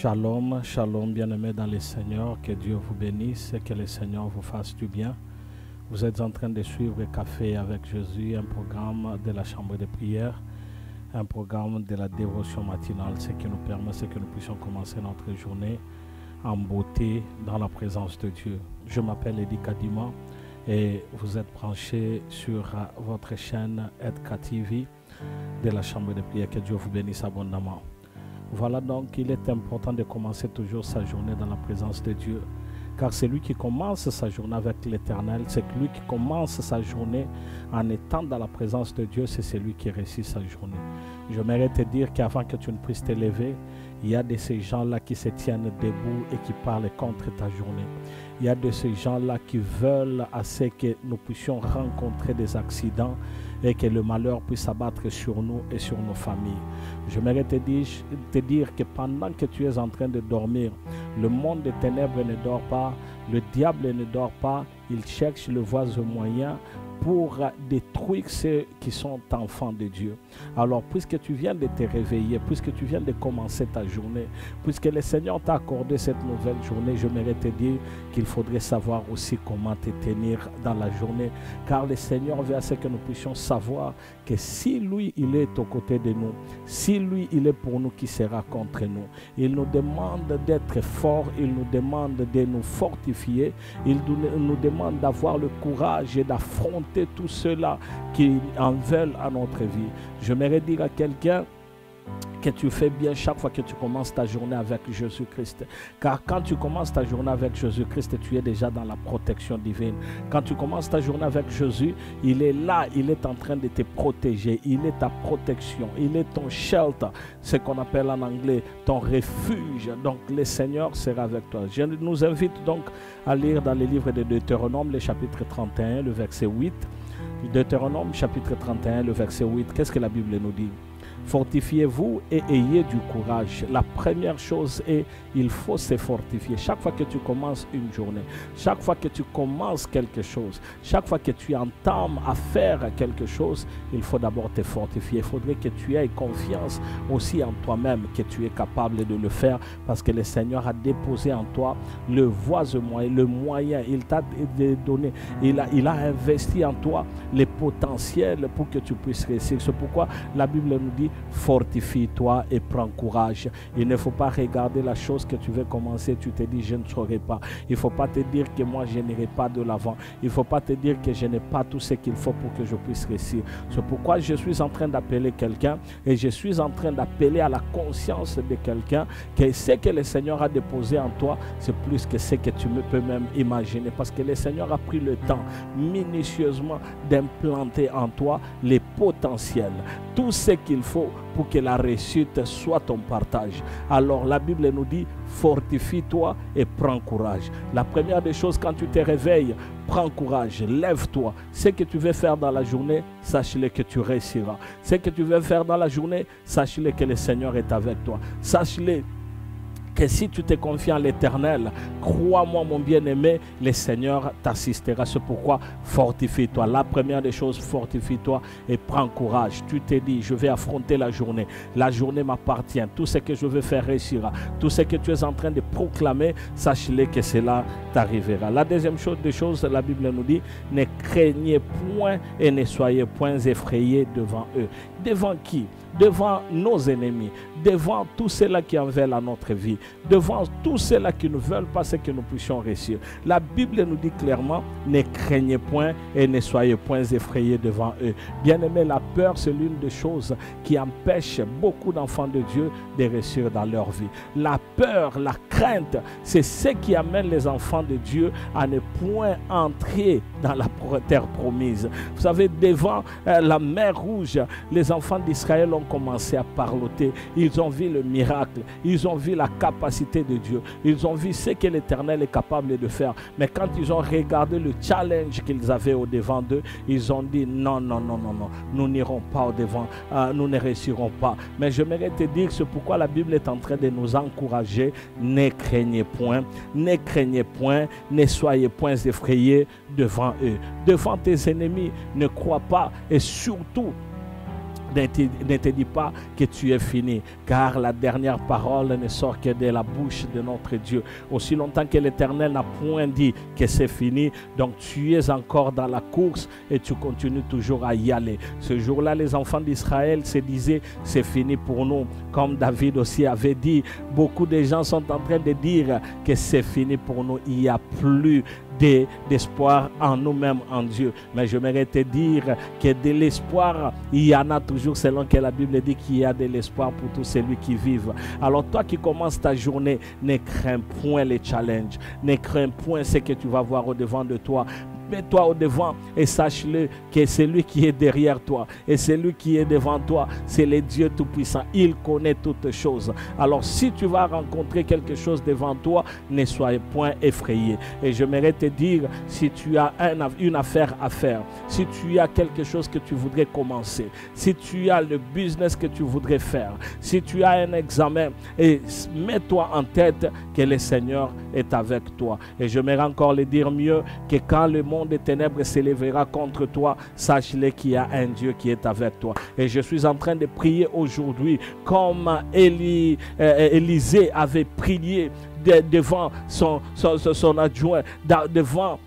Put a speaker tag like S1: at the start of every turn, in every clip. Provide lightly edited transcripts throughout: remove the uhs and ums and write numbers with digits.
S1: Shalom, shalom, bien-aimés dans le Seigneur, que Dieu vous bénisse et que le Seigneur vous fasse du bien. Vous êtes en train de suivre Café avec Jésus, un programme de la chambre de prière, un programme de la dévotion matinale, ce qui nous permet, c'est que nous puissions commencer notre journée en beauté dans la présence de Dieu. Je m'appelle Eddie Kadima et vous êtes branchés sur votre chaîne Edka TV de la chambre de prière. Que Dieu vous bénisse abondamment. Voilà donc, il est important de commencer toujours sa journée dans la présence de Dieu. Car c'est lui qui commence sa journée avec l'Éternel, c'est lui qui commence sa journée en étant dans la présence de Dieu, c'est celui qui réussit sa journée. J'aimerais te dire qu'avant que tu ne puisses te lever, il y a de ces gens-là qui se tiennent debout et qui parlent contre ta journée. Il y a de ces gens-là qui veulent assez que nous puissions rencontrer des accidents et que le malheur puisse s'abattre sur nous et sur nos familles. J'aimerais te dire que pendant que tu es en train de dormir, le monde des ténèbres ne dort pas, le diable ne dort pas, il cherche le voisin moyen pour détruire ceux qui sont enfants de Dieu. Alors, puisque tu viens de te réveiller, puisque tu viens de commencer ta journée, puisque le Seigneur t'a accordé cette nouvelle journée, j'aimerais te dire qu'il faudrait savoir aussi comment te tenir dans la journée, car le Seigneur veut à ce que nous puissions savoir que si lui, il est aux côtés de nous, si lui, il est pour nous, qui sera contre nous? Il nous demande d'être forts, il nous demande de nous fortifier, il nous demande d'avoir le courage et d'affronter tout cela qui en veulent à notre vie. J'aimerais dire à quelqu'un que tu fais bien chaque fois que tu commences ta journée avec Jésus-Christ. Car quand tu commences ta journée avec Jésus-Christ, tu es déjà dans la protection divine. Quand tu commences ta journée avec Jésus, il est là, il est en train de te protéger. Il est ta protection, il est ton shelter, ce qu'on appelle en anglais ton refuge. Donc le Seigneur sera avec toi. Je nous invite donc à lire dans le livre de Deutéronome, le chapitre 31, le verset 8. Deutéronome, chapitre 31, le verset 8. Qu'est-ce que la Bible nous dit? Fortifiez-vous et ayez du courage. La première chose est, il faut se fortifier. Chaque fois que tu commences une journée, chaque fois que tu commences quelque chose, chaque fois que tu entames à faire quelque chose, il faut d'abord te fortifier. Il faudrait que tu aies confiance aussi en toi-même, que tu es capable de le faire, parce que le Seigneur a déposé en toi le moyen, il t'a donné, il a investi en toi les potentiels pour que tu puisses réussir. C'est pourquoi la Bible nous dit: fortifie-toi et prends courage. Il ne faut pas regarder la chose que tu veux commencer, tu te dis je ne saurais pas. Il ne faut pas te dire que moi je n'irai pas de l'avant. Il ne faut pas te dire que je n'ai pas tout ce qu'il faut pour que je puisse réussir. C'est pourquoi je suis en train d'appeler quelqu'un et je suis en train d'appeler à la conscience de quelqu'un que ce que le Seigneur a déposé en toi, c'est plus que ce que tu peux même imaginer, parce que le Seigneur a pris le temps minutieusement d'implanter en toi les potentiels, tout ce qu'il faut pour que la réussite soit ton partage. Alors la Bible nous dit: fortifie-toi et prends courage. La première des choses, quand tu te réveilles, prends courage, lève-toi. Ce que tu veux faire dans la journée, sache-le que tu réussiras. Ce que tu veux faire dans la journée, sache-le que le Seigneur est avec toi. Sache-le que si tu te confies en l'Éternel, crois-moi mon bien-aimé, le Seigneur t'assistera. C'est pourquoi fortifie-toi. La première des choses, fortifie-toi et prends courage. Tu te dis: je vais affronter la journée. La journée m'appartient. Tout ce que je veux faire réussira. Tout ce que tu es en train de proclamer, sache-le que cela t'arrivera. La deuxième chose, la Bible nous dit: ne craignez point et ne soyez point effrayés devant eux. Devant qui? Devant nos ennemis, devant tous ceux-là qui en veulent à notre vie, devant tous ceux-là qui ne veulent pas ce que nous puissions réussir. La Bible nous dit clairement: ne craignez point et ne soyez point effrayés devant eux. Bien aimé, la peur, c'est l'une des choses qui empêche beaucoup d'enfants de Dieu de réussir dans leur vie. La peur, la crainte, c'est ce qui amène les enfants de Dieu à ne point entrer dans la terre promise. Vous savez, devant la mer Rouge, les enfants d'Israël ont commencé à parloter. Ils ont vu le miracle, ils ont vu la capacité de Dieu, ils ont vu ce que l'Éternel est capable de faire. Mais quand ils ont regardé le challenge qu'ils avaient au devant d'eux, ils ont dit: non, nous n'irons pas au devant, nous ne réussirons pas. Mais j'aimerais te dire, c'est pourquoi la Bible est en train de nous encourager: ne craignez point, ne soyez point effrayés devant eux. Devant tes ennemis, ne crois pas, et surtout Ne te dis pas que tu es fini, car la dernière parole ne sort que de la bouche de notre Dieu. Aussi longtemps que l'Éternel n'a point dit que c'est fini, donc tu es encore dans la course et tu continues toujours à y aller. Ce jour-là, les enfants d'Israël se disaient, c'est fini pour nous. Comme David aussi avait dit, beaucoup de gens sont en train de dire que c'est fini pour nous. Il n'y a plus d'espoir en nous-mêmes, en Dieu. Mais j'aimerais te dire que de l'espoir, il y en a toujours, selon que la Bible dit qu'il y a de l'espoir pour tous celui qui vivent. Alors toi qui commences ta journée, ne crains point les challenges, ne crains point ce que tu vas voir au devant de toi. Mets-toi au devant et sache-le que celui qui est derrière toi et celui qui est devant toi, c'est le Dieu Tout-Puissant. Il connaît toutes choses. Alors si tu vas rencontrer quelque chose devant toi, ne sois point effrayé. Et j'aimerais te dire, si tu as une affaire à faire, si tu as quelque chose que tu voudrais commencer, si tu as le business que tu voudrais faire, si tu as un examen, et mets-toi en tête que le Seigneur est avec toi. Et j'aimerais encore le dire mieux, que quand le monde des ténèbres s'élèvera contre toi, sache-le qu'il y a un Dieu qui est avec toi. Et je suis en train de prier aujourd'hui comme Élisée avait prié devant son adjoint, devant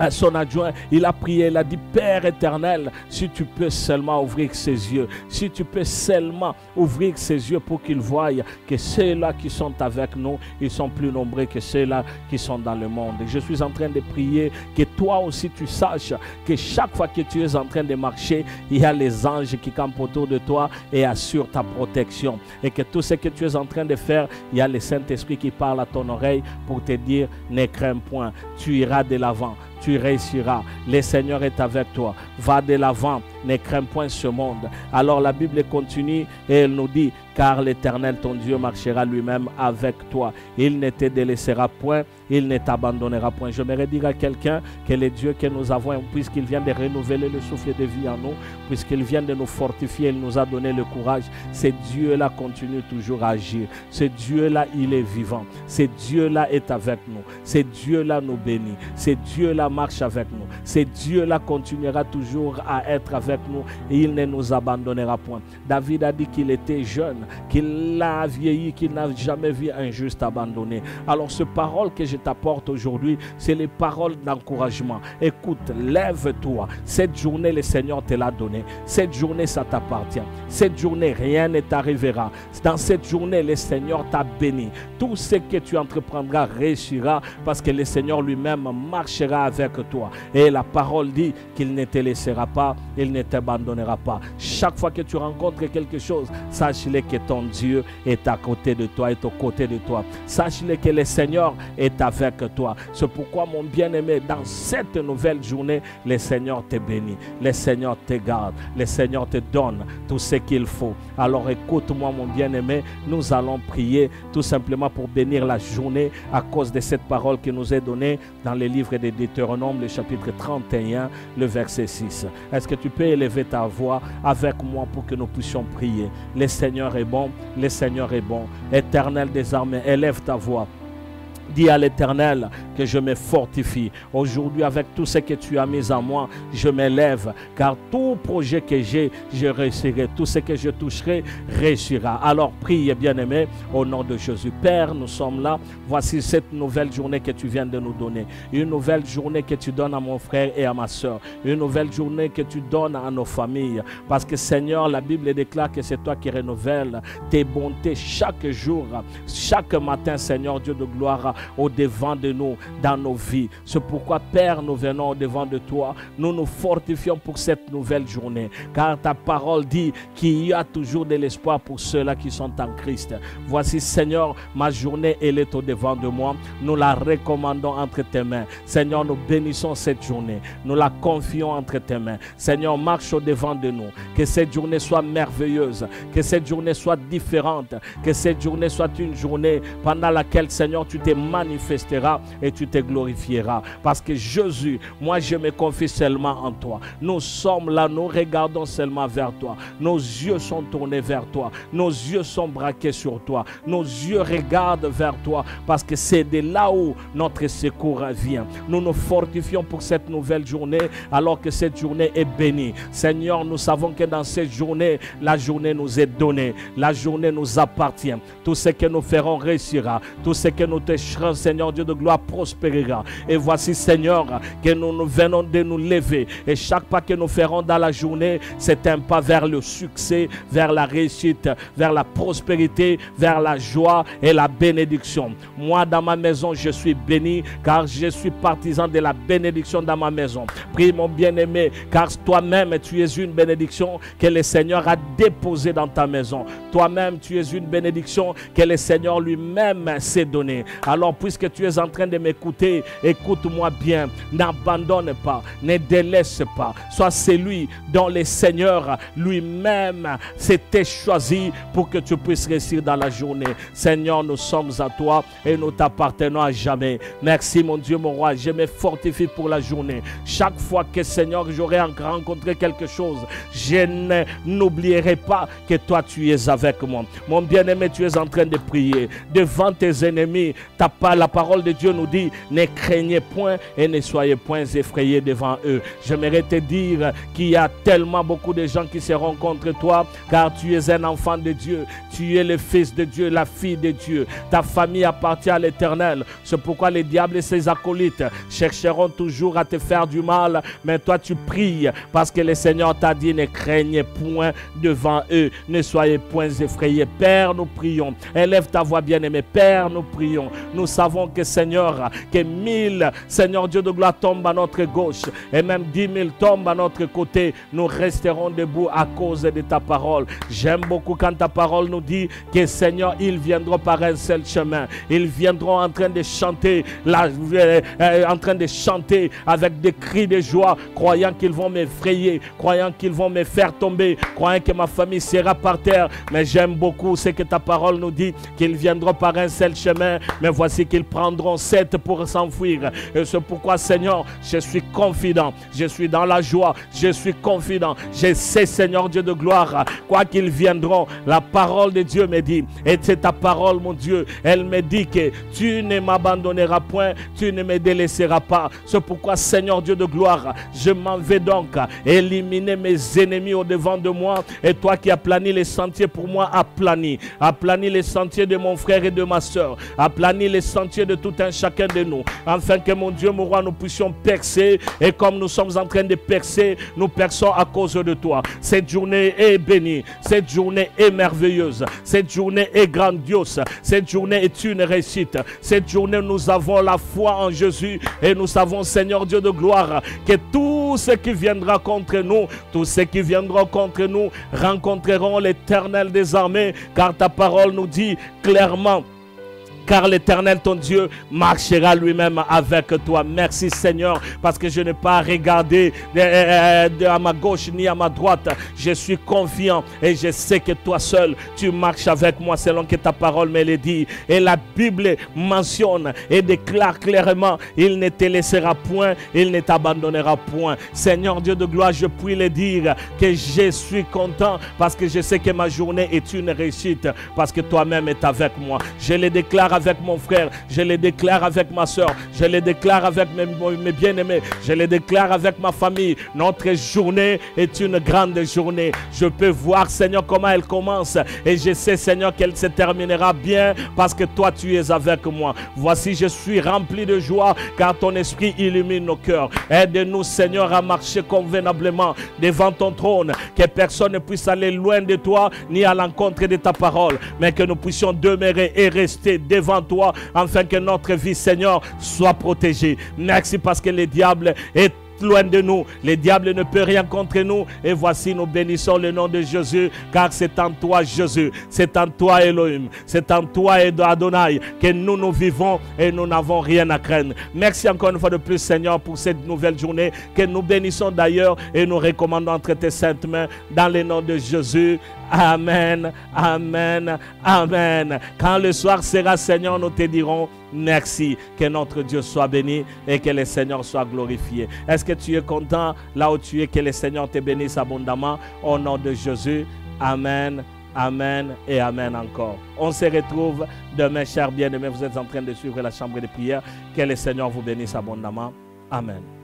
S1: son adjoint. Il a prié, il a dit, Père éternel, si tu peux seulement ouvrir ses yeux, si tu peux seulement ouvrir ses yeux pour qu'il voie que ceux-là qui sont avec nous, ils sont plus nombreux que ceux-là qui sont dans le monde. Et je suis en train de prier que toi aussi tu saches que chaque fois que tu es en train de marcher, il y a les anges qui campent autour de toi et assurent ta protection. Et que tout ce que tu es en train de faire, il y a le Saint-Esprit qui parle à ton oreille pour te dire, ne crains point, tu iras de l'avant. Tu réussiras. Le Seigneur est avec toi. Va de l'avant. Ne crains point ce monde. Alors la Bible continue et elle nous dit, car l'Éternel ton Dieu marchera lui-même avec toi. Il ne te délaissera point, il ne t'abandonnera point. J'aimerais dire à quelqu'un que le Dieu que nous avons, puisqu'il vient de renouveler le souffle de vie en nous, puisqu'il vient de nous fortifier, il nous a donné le courage. Ce Dieu-là continue toujours à agir. Ce Dieu-là, il est vivant. Ce Dieu-là est avec nous. Ce Dieu-là nous bénit. Ce Dieu-là marche avec nous. Ce Dieu-là continuera toujours à être avec nous et il ne nous abandonnera point. David a dit qu'il était jeune, qu'il a vieilli, qu'il n'a jamais vu un juste abandonné. Alors ces paroles que je t'apporte aujourd'hui, c'est les paroles d'encouragement. Écoute, lève-toi. Cette journée, le Seigneur te l'a donnée. Cette journée, ça t'appartient. Cette journée, rien ne t'arrivera. Dans cette journée, le Seigneur t'a béni. Tout ce que tu entreprendras réussira parce que le Seigneur lui-même marchera avec toi. Et la parole dit qu'il ne te laissera pas, il ne t'abandonnera pas. Chaque fois que tu rencontres quelque chose, sache-le que ton Dieu est à côté de toi, est aux côtés de toi. Sache-le que le Seigneur est avec toi. C'est pourquoi, mon bien-aimé, dans cette nouvelle journée, le Seigneur te bénit, le Seigneur te garde, le Seigneur te donne tout ce qu'il faut. Alors écoute-moi, mon bien-aimé, nous allons prier tout simplement pour bénir la journée à cause de cette parole qui nous est donnée dans le livre de Deutéronome, le chapitre 31, le verset 6. Est-ce que tu peux élever ta voix avec moi pour que nous puissions prier? Le Seigneur est bon, le Seigneur est bon. Éternel des armées, élève ta voix. Dis à l'Éternel que je me fortifie. Aujourd'hui, avec tout ce que tu as mis en moi, je m'élève. Car tout projet que j'ai, je réussirai. Tout ce que je toucherai, réussira. Alors, prie, bien-aimé, au nom de Jésus. Père, nous sommes là. Voici cette nouvelle journée que tu viens de nous donner. Une nouvelle journée que tu donnes à mon frère et à ma soeur. Une nouvelle journée que tu donnes à nos familles. Parce que, Seigneur, la Bible déclare que c'est toi qui renouvelles tes bontés chaque jour. Chaque matin, Seigneur Dieu de gloire, au devant de nous, dans nos vies. C'est pourquoi, Père, nous venons au devant de toi. Nous nous fortifions pour cette nouvelle journée. Car ta parole dit qu'il y a toujours de l'espoir pour ceux-là qui sont en Christ. Voici, Seigneur, ma journée, elle est au devant de moi. Nous la recommandons entre tes mains. Seigneur, nous bénissons cette journée. Nous la confions entre tes mains. Seigneur, marche au devant de nous. Que cette journée soit merveilleuse. Que cette journée soit différente. Que cette journée soit une journée pendant laquelle, Seigneur, tu t'es manifesteras et tu te glorifieras. Parce que Jésus, moi je me confie seulement en toi. Nous sommes là, nous regardons seulement vers toi. Nos yeux sont tournés vers toi. Nos yeux sont braqués sur toi. Nos yeux regardent vers toi parce que c'est de là où notre secours vient. Nous nous fortifions pour cette nouvelle journée alors que cette journée est bénie. Seigneur, nous savons que dans cette journée, la journée nous est donnée. La journée nous appartient. Tout ce que nous ferons réussira. Tout ce que nous tâcherons, Seigneur Dieu de gloire, prospérera. Et voici, Seigneur, que nous venons de nous lever. Et chaque pas que nous ferons dans la journée, c'est un pas vers le succès, vers la réussite, vers la prospérité, vers la joie et la bénédiction. Moi, dans ma maison, je suis béni car je suis partisan de la bénédiction dans ma maison. Prie, mon bien-aimé, car toi-même, tu es une bénédiction que le Seigneur a déposée dans ta maison. Toi-même, tu es une bénédiction que le Seigneur lui-même s'est donnée. Alors, puisque tu es en train de m'écouter, écoute-moi bien. N'abandonne pas, ne délaisse pas. Sois celui dont le Seigneur lui-même s'était choisi pour que tu puisses réussir dans la journée. Seigneur, nous sommes à toi et nous t'appartenons à jamais. Merci, mon Dieu, mon roi. Je me fortifie pour la journée. Chaque fois que, Seigneur, j'aurai rencontré quelque chose, je n'oublierai pas que toi, tu es avec moi. Mon bien-aimé, tu es en train de prier devant tes ennemis. La parole de Dieu nous dit: ne craignez point et ne soyez point effrayés devant eux. J'aimerais te dire qu'il y a tellement beaucoup de gens qui seront contre toi, car tu es un enfant de Dieu. Tu es le fils de Dieu, la fille de Dieu. Ta famille appartient à l'Éternel. C'est pourquoi les diables et ses acolytes chercheront toujours à te faire du mal. Mais toi, tu pries parce que le Seigneur t'a dit: ne craignez point devant eux. Ne soyez point effrayés. Père, nous prions. Élève ta voix, bien-aimée. Père, nous prions. Nous savons que, Seigneur, que 1000, Seigneur Dieu de gloire, tombent à notre gauche et même 10 000 tombent à notre côté. Nous resterons debout à cause de ta parole. J'aime beaucoup quand ta parole nous dit que, Seigneur, ils viendront par un seul chemin. Ils viendront en train de chanter, avec des cris de joie, croyant qu'ils vont m'effrayer, croyant qu'ils vont me faire tomber, croyant que ma famille sera par terre. Mais j'aime beaucoup ce que ta parole nous dit, qu'ils viendront par un seul chemin, mais voici qu'ils prendront 7 pour s'enfuir. Et c'est pourquoi, Seigneur, je suis confident, je suis dans la joie, je suis confident, je sais, Seigneur Dieu de gloire, quoi qu'ils viendront, la parole de Dieu me dit, et c'est ta parole, mon Dieu, elle me dit que tu ne m'abandonneras point, tu ne me délaisseras pas. C'est pourquoi, Seigneur Dieu de gloire, je m'en vais donc éliminer mes ennemis au devant de moi, et toi qui as plani les sentiers pour moi, aplani les sentiers de mon frère et de ma soeur, aplani les sentiers de tout un chacun de nous, afin que, mon Dieu, mon roi, nous puissions percer, et comme nous sommes en train de percer, nous perçons à cause de toi. Cette journée est bénie, cette journée est merveilleuse, cette journée est grandiose, cette journée est une réussite. Cette journée, nous avons la foi en Jésus et nous savons, Seigneur Dieu de gloire, que tout ce qui viendra contre nous, tous ceux qui viendront contre nous rencontreront l'Éternel des armées, car ta parole nous dit clairement: car l'Éternel, ton Dieu, marchera lui-même avec toi. Merci, Seigneur, parce que je n'ai pas regardé à ma gauche ni à ma droite. Je suis confiant et je sais que toi seul, tu marches avec moi selon que ta parole me le dit. Et la Bible mentionne et déclare clairement: il ne te laissera point, il ne t'abandonnera point. Seigneur Dieu de gloire, je puis le dire que je suis content parce que je sais que ma journée est une réussite, parce que toi-même es avec moi. Je le déclare avec mon frère, je le déclare avec ma soeur, je le déclare avec mes bien-aimés, je le déclare avec ma famille. Notre journée est une grande journée. Je peux voir, Seigneur, comment elle commence et je sais, Seigneur, qu'elle se terminera bien parce que toi, tu es avec moi. Voici, je suis rempli de joie car ton esprit illumine nos cœurs. Aide-nous, Seigneur, à marcher convenablement devant ton trône, que personne ne puisse aller loin de toi ni à l'encontre de ta parole, mais que nous puissions demeurer et rester devant toi, afin que notre vie, Seigneur, soit protégée. Merci parce que le diable est loin de nous, le diable ne peut rien contre nous, et voici, nous bénissons le nom de Jésus, car c'est en toi, Jésus, c'est en toi, Elohim, c'est en toi, Adonai, que nous vivons et nous n'avons rien à craindre. Merci encore une fois de plus, Seigneur, pour cette nouvelle journée que nous bénissons d'ailleurs et nous recommandons entre tes saintes mains dans le nom de Jésus. Amen, amen, amen. Quand le soir sera, Seigneur, nous te dirons merci. Que notre Dieu soit béni et que le Seigneur soit glorifié. Est-ce que tu es content là où tu es? Que le Seigneur te bénisse abondamment au nom de Jésus. Amen, amen et amen encore. On se retrouve demain, chers bien-aimés. Vous êtes en train de suivre la chambre de prière. Que le Seigneur vous bénisse abondamment. Amen.